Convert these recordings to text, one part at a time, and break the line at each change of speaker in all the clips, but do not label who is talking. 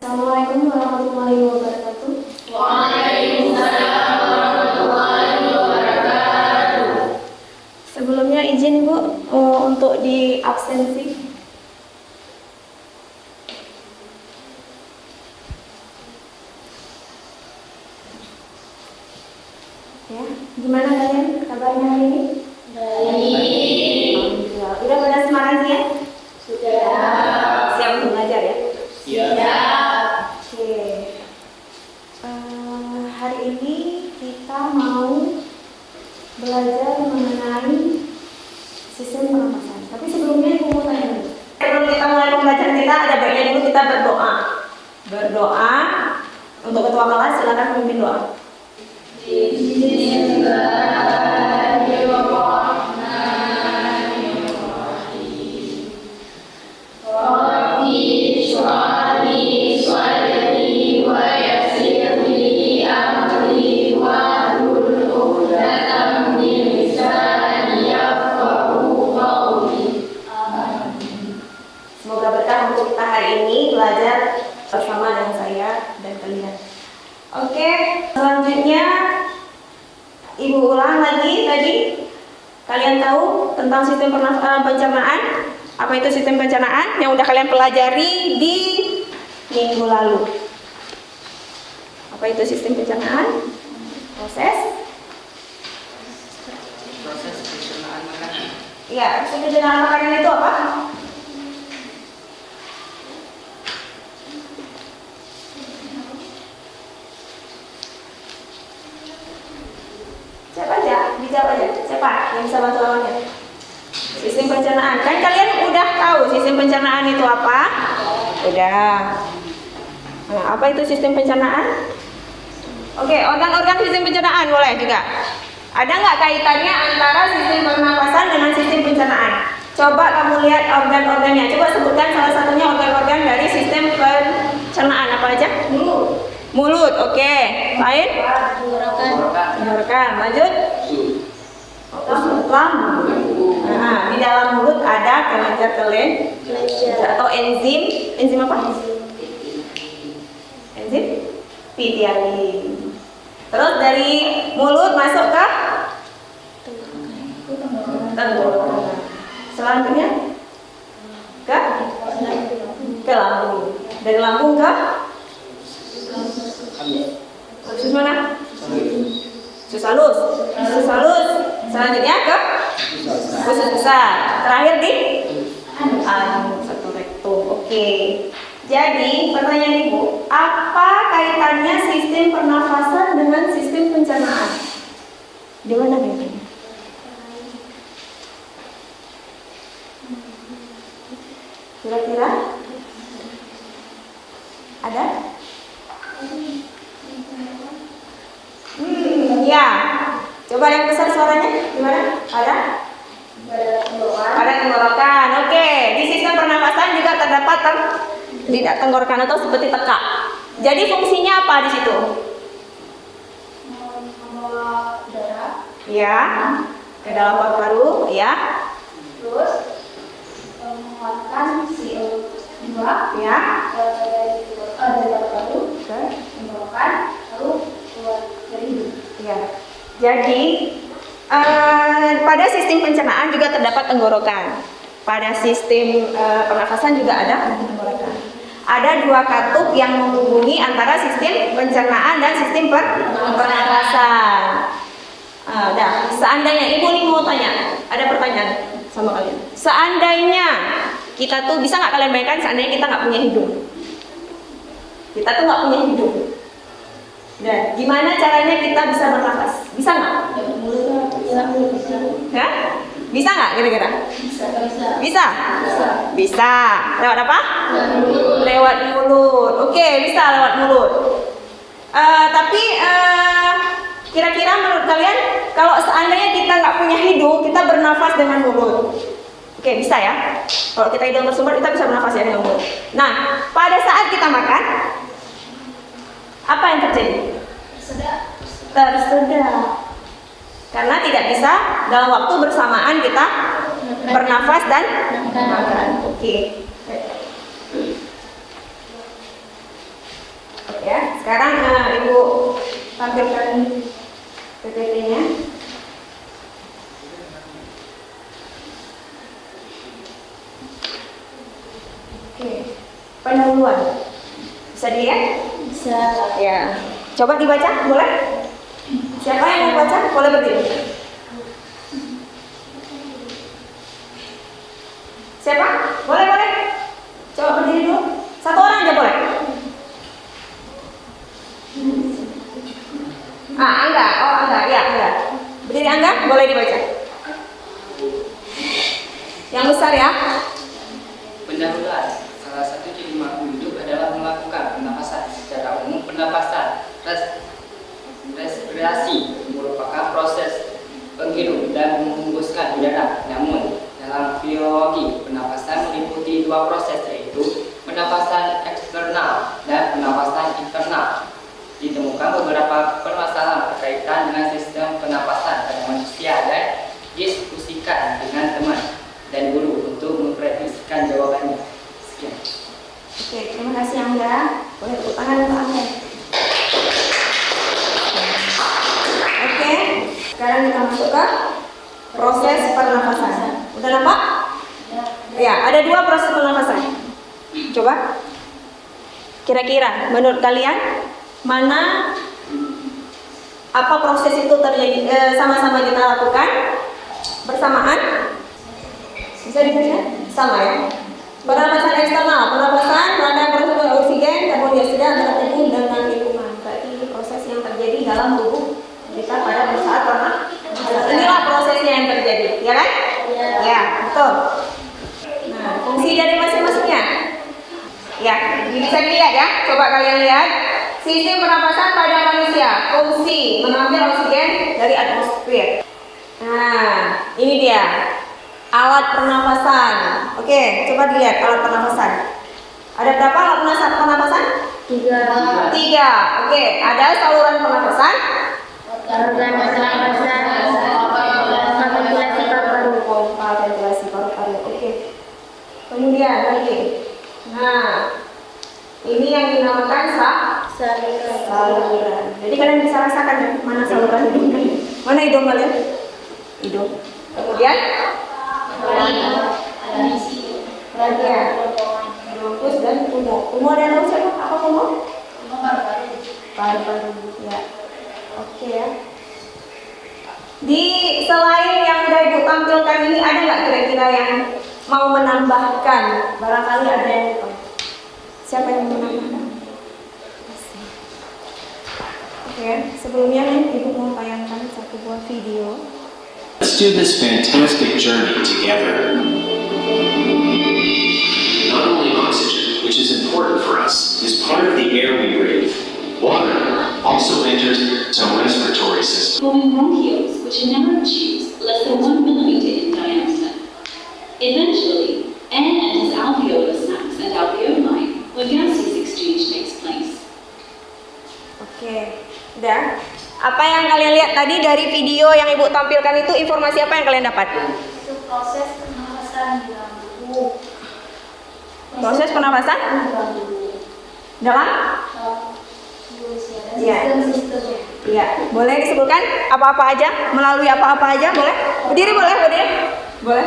Assalamualaikum warahmatullahi wabarakatuh.
Waalaikumsalam warahmatullahi wabarakatuh.
Sebelumnya izin Ibu untuk di absensi. Ya, gimana kalian kabarnya hari ini?
Baik.
Alhamdulillah. Udah pada semangat ya?
Sudah.
Siap untuk belajar ya?
Siap.
Oke. Hari ini kita mau belajar mengenai sistem pernapasan. Tapi sebelumnya Ibu mau tanya dulu. Sebelum kita mulai pembelajaran kita, ada baiknya dulu kita berdoa. Berdoa untuk ketua kelas, silakan memimpin doa. Semoga berkah untuk kita hari ini belajar bersama dengan saya dan kalian. Oke, selanjutnya Ibu ulang lagi tadi. Kalian tahu tentang sistem pencernaan? Apa itu sistem pencernaan yang udah kalian pelajari di minggu lalu? Apa itu sistem pencernaan? Proses
pencernaan makanan.
Iya, proses pencernaan makanan itu apa? Siapa aja? Dijawab aja. Siapa yang bisa bantu lawannya? Sistem pencernaan. Kan kalian udah tahu sistem pencernaan itu apa? Udah. Nah, apa itu sistem pencernaan? Oke, organ-organ sistem pencernaan boleh juga. Ada nggak kaitannya antara sistem pernapasan dengan sistem pencernaan? Coba kamu lihat organ-organnya. Coba sebutkan salah satunya organ-organ dari sistem pencernaan apa aja? Mulut, oke. Lain? Tenggorokan. Lanjut? Lambung. Nah, di dalam mulut ada kelenjar atau enzim. Enzim apa? Enzim pitialin. Terus dari mulut masuk ke tenggorokan. Selanjutnya ke lambung. Dari lambung ke usus mana? Usus halus. Usus halus. Selanjutnya ke usus besar. Terakhir di anus atau rektum. Oke. Jadi pertanyaan Ibu, apa kaitannya sistem pernafasan dengan sistem pencernaan? Di mana kaitannya? Kira-kira ada? Ya. Coba yang besar suaranya gimana? Ada? Pada tenggorokan. Oke. Di sistem pernapasan juga terdapat tidak tenggorokan atau seperti tekak. Jadi fungsinya apa di situ?
Membawa darah.
Ya. Ke dalam paru-paru, ya.
Terus menguatkan CO2
Ya.
dari paru-paru,
Oke.
tenggorokan, lalu keluar dari hidung.
Ya. Jadi pada sistem pencernaan juga terdapat tenggorokan. Pada sistem pernafasan juga ada tenggorokan. Ada dua katup yang menghubungi antara sistem pencernaan dan sistem pernafasan. Seandainya Ibu nih mau tanya, ada pertanyaan sama kalian. Seandainya kita tuh bisa nggak kalian bayangkan seandainya kita nggak punya hidung? Kita tuh nggak punya hidung. Dan gimana caranya kita bisa bernafas? Bisa nggak? Ya? Bisa nggak kira-kira? Bisa? Bisa. Lewat apa? Lewat mulut. Oke, bisa lewat mulut. Tapi kira-kira menurut kalian kalau seandainya kita nggak punya hidung, kita bernafas dengan mulut? Oke, bisa ya. Kalau kita hidung tersumbat, kita bisa bernafas ya dengan mulut. Nah, pada saat kita makan, apa yang terjadi? Tersedak. Karena tidak bisa dalam waktu bersamaan kita bernafas dan makan. Oke. sekarang Ibu tampilkan PPT-nya. Oke, pendahuluan. Bisa dilihat?
Bisa.
Ya. Coba dibaca, boleh? Siapa yang mau baca? Boleh berdiri. Siapa? Boleh, boleh. Coba berdiri dulu. Satu orang aja boleh. Angga. Oh, Angga. Ya, Angga. Berdiri Angga, boleh dibaca. Yang besar ya.
Pendahuluan. Salah satu ciri mampu hidup adalah melakukan pernapasan. Secara umum, pernapasan respirasi merupakan proses penghirup dan menghembuskan udara. Namun, dalam biologi, pernapasan meliputi dua proses, yaitu pernapasan eksternal dan pernapasan internal. Ditemukan beberapa permasalahan berkaitan dengan sistem pernapasan pada manusia dan diskusikan dengan teman dan guru untuk memprediksikan jawabannya. Sekian.
Oke, terima kasih Angga. Boleh tepuk tangan untuk Angga. Oke, sekarang kita masuk ke proses pernapasan. Udah nampak? Ya, ada dua proses pernapasan. Coba. Kira-kira menurut kalian mana apa proses itu terjadi sama-sama kita lakukan bersamaan? Bisa dibaca? Sama ya. Pernapasan eksternal, pernapasan rangkaian proses oksigen, karbon dioksida antara tubuh dengan lingkungan. Berarti ini proses yang terjadi dalam tubuh kita pada saat pernapasan. Inilah prosesnya yang terjadi, ya kan? Ya, betul. Nah, fungsi dari masing-masingnya. Ya, bisa dilihat ya. Coba kalian lihat. Sistem pernapasan pada manusia, fungsi mengambil oksigen dari atmosfer. Nah, ini dia alat pernapasan. Oke, coba dilihat alat pernapasan. Ada berapa alat pernapasan? 3. Oke, ada saluran pernapasan.
Organ pernapasan,
ventilasi paru-paru. Oke. Kemudian lagi. Nah, ini yang dinamakan saluran. Jadi kalian bisa rasakan ya, mana saluran hidung. Mana hidung kalian? Hidung. Kemudian bagian bronkus dan pulmo. Pulmo ada yang tahu siapa? Apa pulmo? Paru-paru. Ya. Oke ya. Di selain yang udah Ibu tampilkan ini, ada nggak kira-kira yang mau menambahkan? Barangkali ada yang lupa. Siapa yang mau menambahkan? Oke, sebelumnya Ibu mau tayangkan satu buah video.
Let's do this fantastic journey together. Not only oxygen, which is important for us, is part of the air we breathe. Water also enters the respiratory system.
Forming bronchioles, which are narrow tubes less than 1 millimeter in diameter. Eventually, air enters alveolar sacs and alveoli, where gaseous exchange takes place.
Oke, udah. Apa yang kalian lihat tadi dari video yang Ibu tampilkan itu, informasi apa yang kalian dapat?
Itu proses pernapasan dalam tubuh.
Proses pernapasan dalam? Ya.
Sistem-sistemnya.
Iya, boleh disebutkan apa-apa aja, melalui apa-apa aja, boleh? Berdiri boleh, berdiri? Boleh.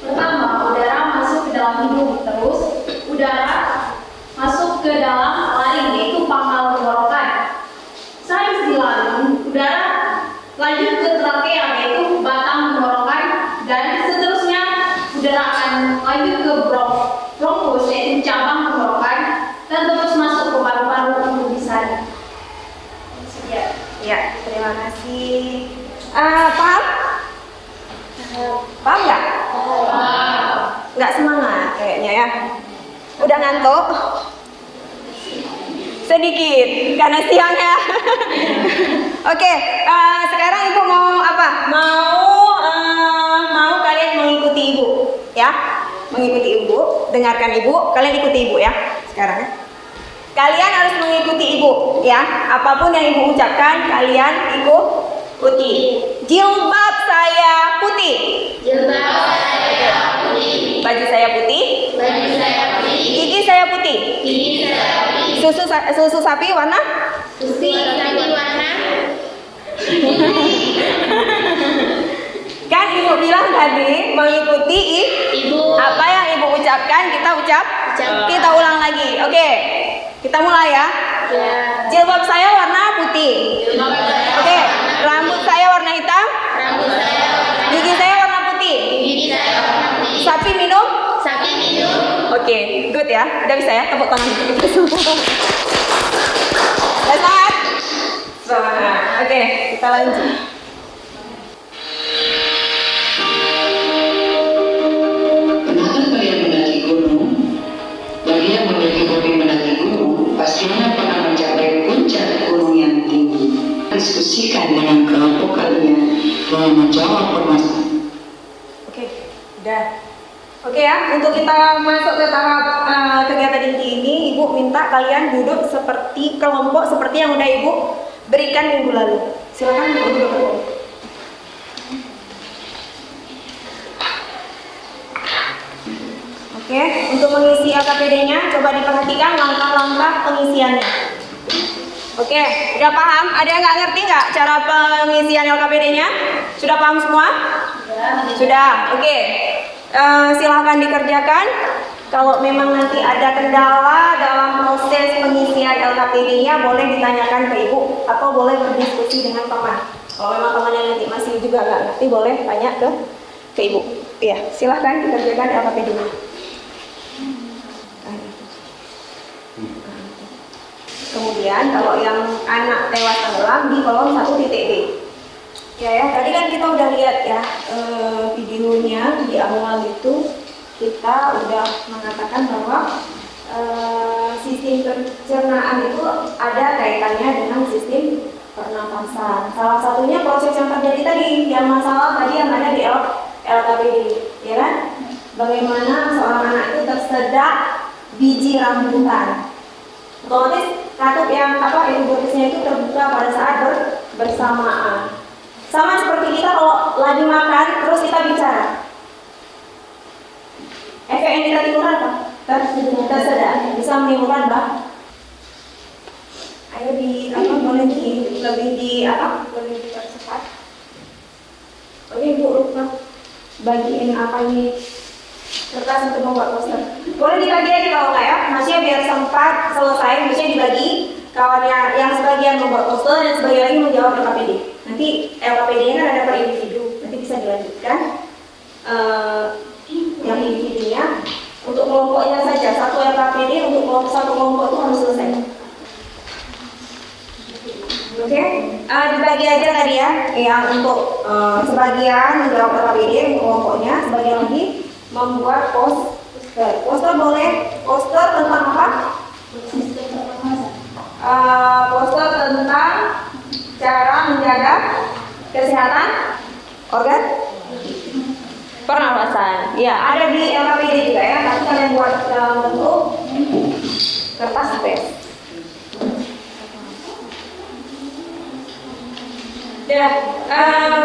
Pertama, udara masuk ke dalam hidung, terus udara masuk ke dalam laring, yaitu pangkal tenggorokan. Setelah di laring, udara lanjut ke trakea, yaitu batang tenggorokan, dan seterusnya udara akan lanjut ke bronkus, yaitu cabang tenggorokan, dan terus masuk ke paru-paru untuk disaring. Sekian.
Ya, terima kasih. Paham? Paham nggak? Nggak semangat kayaknya ya. Udah ngantuk? Sedikit, karena siang ya. Oke, sekarang Ibu mau apa? Mau kalian mengikuti Ibu, ya? Mengikuti Ibu, dengarkan Ibu, kalian ikuti Ibu ya. Sekarang ya. Kalian harus mengikuti Ibu, ya. Apapun yang Ibu ucapkan, kalian ikuti. Jilbab saya putih.
Jilbab saya putih.
Baju saya putih.
Baju saya putih.
Gigi saya putih.
Gigi saya
Susu sapi warna? Kan ibu bilang tadi mengikuti
Ibu.
apa yang ibu ucapkan kita
Ucapkan.
kita ulang lagi. Oke, kita mulai ya.
Ya.
Jilbab saya warna putih. Oke, rambut saya warna hitam.
Rambut saya warna
Gigi saya warna putih.
gigi saya warna putih.
Sapi minum.
Sapi minum.
Oke, good ya. Udah bisa ya, tepuk tangan kita semua. Semangat. Semangat. Oke, kita lanjut.
Pernahkah kalian mendaki gunung? Bagi yang memiliki hobi mendaki gunung, pastinya pernah mencapai puncak gunung yang tinggi. Diskusikan dengan kelompok kalian dan menjawab permasalahan.
Oke, udah. Oke ya, untuk kita masuk ke tahap kegiatan inti ini, Ibu minta kalian duduk seperti kelompok seperti yang udah Ibu berikan minggu lalu. Silakan Ibu duduk. Oke, untuk mengisi LKPD-nya, coba diperhatikan langkah-langkah pengisiannya. Oke, udah paham? Ada yang nggak ngerti nggak cara pengisian LKPD-nya? Sudah paham semua? Sudah. Oke. Silahkan dikerjakan. Kalau memang nanti ada kendala dalam proses pengisian LKPD-nya, boleh ditanyakan ke Ibu atau boleh berdiskusi dengan teman. Kalau memang temannya nanti masih juga nggak ngerti, boleh tanya ke Ibu. Iya, silahkan dikerjakan LKPD-nya. Kemudian kalau yang anak tewas tenggelam di kolom 1.b. Ya, tadi kan kita udah lihat ya videonya di awal itu kita udah mengatakan bahwa sistem pencernaan itu ada kaitannya dengan sistem pernapasan. Salah satunya proses yang terjadi tadi, yang masalah tadi yang ada di LKPD, ya kan? Bagaimana seorang anak itu tersedak biji rambutan. Otomatis katup yang epiglottisnya itu terbuka pada saat bersamaan. Sama seperti kita kalau lagi makan terus kita bicara. Efek yang kita timbulkan apa? Tersedak, bisa menimbulkan ayo boleh lebih dipercepat. Oke Bu, lupa bagiin apa ini kertas untuk membuat poster. Boleh dibagi aja kalau nggak ya, maksudnya biar sempat selesai, maksudnya dibagi kawannya yang sebagian membuat poster dan sebagian lagi menjawab LKPD. Nanti LKPD-nya kan ada per individu, nanti bisa dilanjutkan yang individunya untuk kelompoknya saja, satu LKPD untuk satu kelompok itu harus selesai. Oke, dibagi aja tadi ya, yang untuk sebagian menjawab LKPD untuk kelompoknya, sebagian lagi membuat poster. Poster boleh, poster tentang apa? Poster tentang cara menjaga kesehatan organ pernapasan. Ya, ada di LKPD juga ya, tapi kalian buat dalam bentuk kertas space. Ya,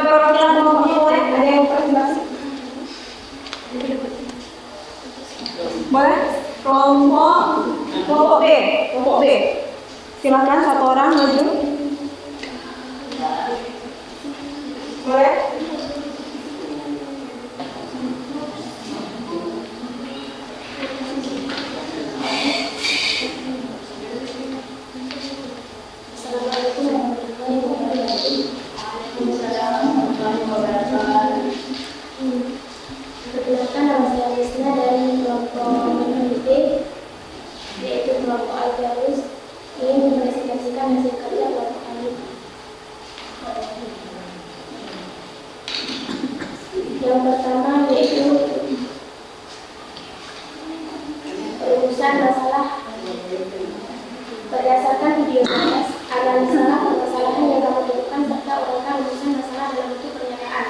perwakilan kelompoknya boleh, ada yang presentasi? Boleh? Kelompok B. Silakan satu orang maju. Boleh?
Perkenalkan, nama saya Lisna dari kelompok MNB, yaitu kelompok Algarus, ingin mempresentasikan hasil kerja kelompok kami. Yang pertama yaitu perumusan masalah berdasarkan video kelas, analisalah permasalahan yang kamu temukan serta uraikan rumusan masalah dalam bentuk pernyataan.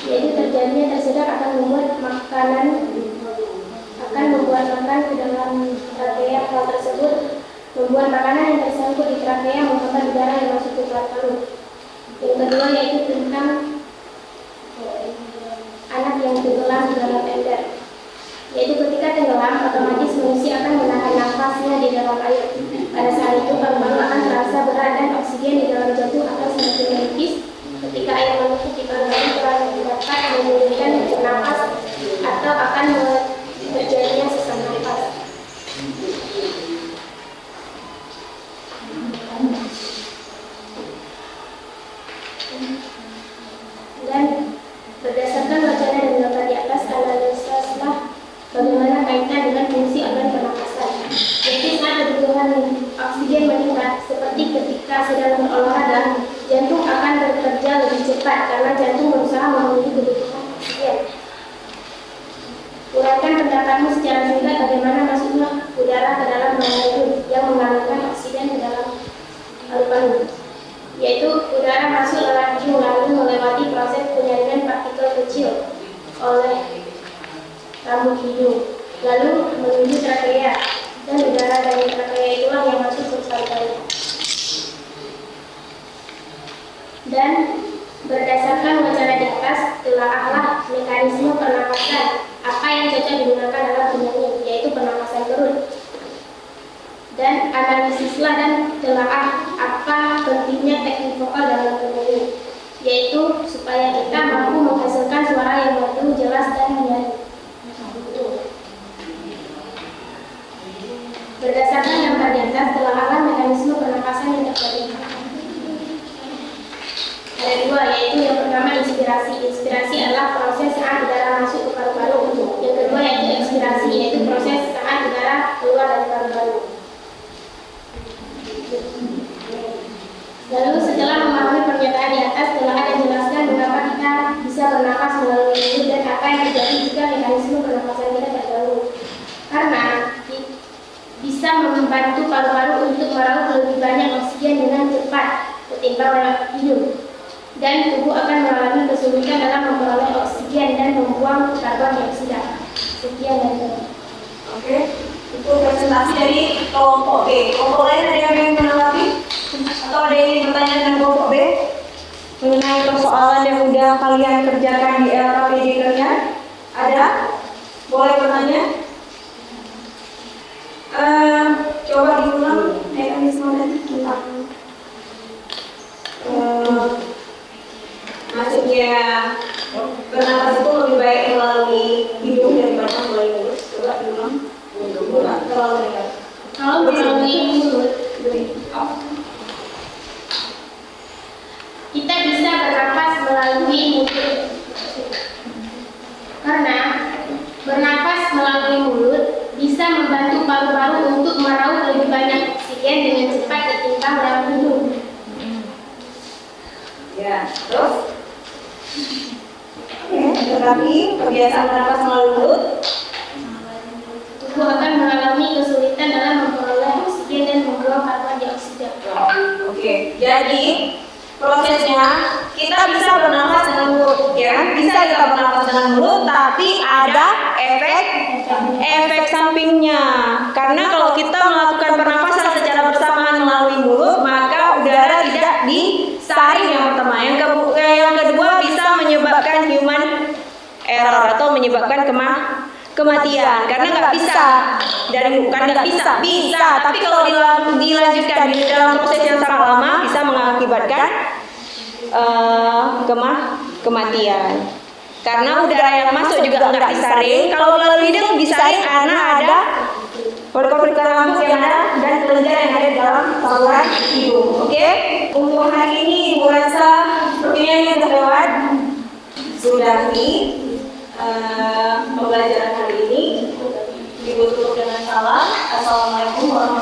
Yaitu terjadinya tersedak akan membuat makan ke dalam trakea. Hal tersebut membuat makanan yang tersangkut di trakea membakar udara yang masuk ke paru-paru. Yang kedua yaitu tentang anak yang tenggelam dalam ember. Yaitu ketika tenggelam, otomatis manusia akan menahan nafasnya di dalam air. ketika sedang berolahraga, jantung akan bekerja lebih cepat karena jantung berusaha memenuhi kebutuhan oksigen. Uraikan pendapatmu secara singkat bagaimana masuknya udara ke dalam rongga yang mengalirkan oksigen ke dalam paru-paru. Yaitu udara masuk lewat hidung lalu melewati proses penyaringan partikel kecil oleh rambut hidung, lalu menuju trakea, dan udara dari trakea itulah yang masuk ke paru-paru. Dan berdasarkan wacana di atas, telaahlah mekanisme pernapasan apa yang cocok digunakan dalam penyanyi, yaitu pernapasan perut. Dan analisislah dan telaah apa pentingnya teknik vokal dalam penyanyi, yaitu supaya kita mampu menghasilkan suara yang merdu, jelas, dan menyaring. Berdasarkan yang tadi atas, telaahlah mekanisme pernapasan yang terjadi. Ada dua, yaitu yang pertama inspirasi. Inspirasi adalah proses saat udara masuk ke paru-paru. Yang kedua yaitu ekspirasi, yaitu proses saat udara keluar dari paru-paru. Lalu setelah memahami pernyataan di atas, telah ada jelaskan mengapa kita bisa bernapas melalui mulut dan apa yang terjadi jika mekanisme pernapasan kita terganggu. Karena bisa membantu paru-paru untuk meraup lebih banyak oksigen dengan cepat ketimbang lewat hidung. Dan tubuh akan mengalami kesulitan dalam memperoleh oksigen dan membuang karbon dioksida. Sekian dari saya.
Oke, itu presentasi dari kelompok B. Kelompok lain ada yang menanggapi? Atau ada yang ingin bertanya dengan kelompok B? Mengenai persoalan yang udah kalian kerjakan di LKPD kalian? Ada? Boleh bertanya? Coba diulang mekanisme tadi tentang maksudnya bernapas itu lebih baik melalui hidung daripada melalui mulut. Coba diulang.
Kalau melalui mulut, kita bisa bernapas melalui mulut. Karena bernapas melalui mulut bisa membantu paru-paru untuk meraup lebih banyak oksigen dengan cepat ketimbang lewat hidung.
Ya, terus? Tetapi kebiasaan bernapas melalui mulut,
Tubuh akan mengalami kesulitan dalam memperoleh oksigen dan membuang karbon dioksida.
Oke, jadi prosesnya kita bisa bernapas dengan mulut, ya kan? Bisa kita bernapas dengan mulut, tapi ada efek sampingnya. Karena kalau kita melakukan pernapasan secara bersamaan melalui mulut, maka udara tidak disaring yang pertama. Yang kedua bisa menyebabkan human error atau menyebabkan kematian, karena nggak bisa bisa, tapi kalau dilanjutkan di dalam proses yang sangat lama bisa mengakibatkan kematian. Karena udara yang masuk juga nggak disaring. Kalau melalui hidung disaring karena ada folikel rambut yang ada dan kelenjar yang ada di dalam saluran hidung. Oke? Untuk hari ini Ibu rasa sepertinya ini sudah lewat. Sudahi pembelajaran hari ini. Ibu tutup dengan salam. Assalamualaikum warahmatullahi wabarakatuh.